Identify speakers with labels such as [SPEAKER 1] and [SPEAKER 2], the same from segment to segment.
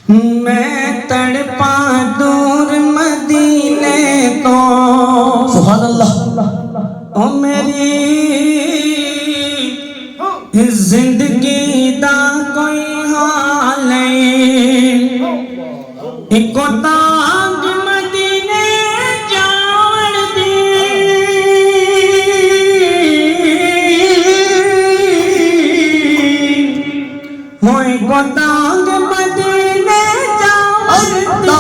[SPEAKER 1] मैं तड़पा दूर मदीने तो
[SPEAKER 2] सुभान अल्लाह।
[SPEAKER 1] ओ मेरी जिंदगी दा कोई हाल नहीं, इको तांग मदीने जावण दी, होए को तांग मदीने जावण दी,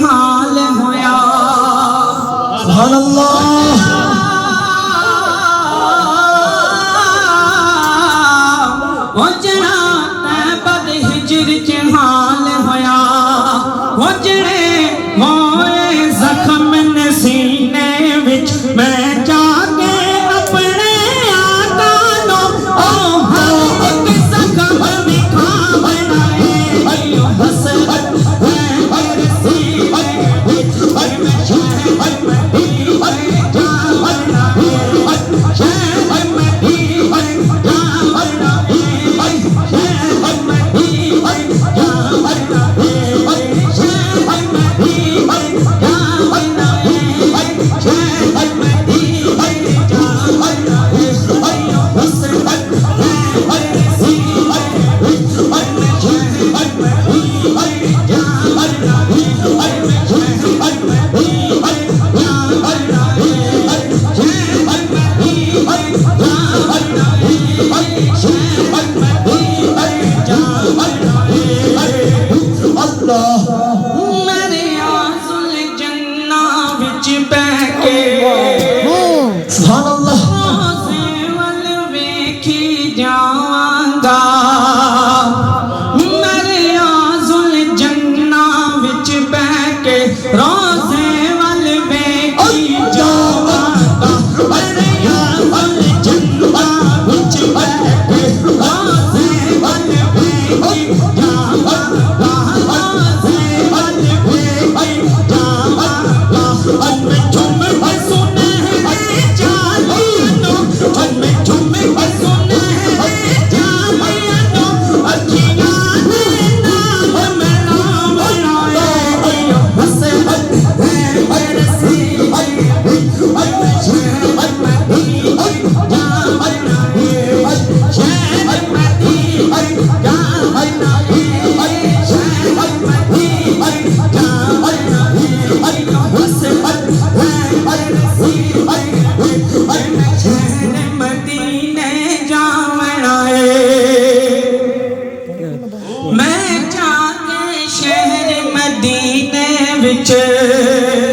[SPEAKER 1] हाल होया
[SPEAKER 2] सुभान अल्लाह।
[SPEAKER 1] वजना बद हिजर च हाल होया, वजने मोए जख्म न सीने विच मैं जाके अपने आका नो ओ हर एक जख्म विखा बनाए, अयो हसरत मेरे आंसुल जन्ना विच बह के
[SPEAKER 2] सुभान अल्लाह।
[SPEAKER 1] वल वेखी जावांगा, मेरे आंसुल जन्ना विच बह के रोज़े वल वेखी जावांगा, मेरे आंसुल जन्ना विच बह के रोज़े वल वेखी जावांगा।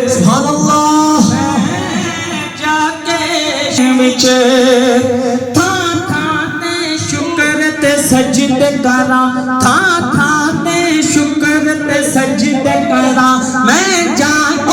[SPEAKER 1] सुभान अल्लाह। जाके विच था था ते शुक्र ते सजदे करा था ते शुक्र ते सजदे करा मैं जाके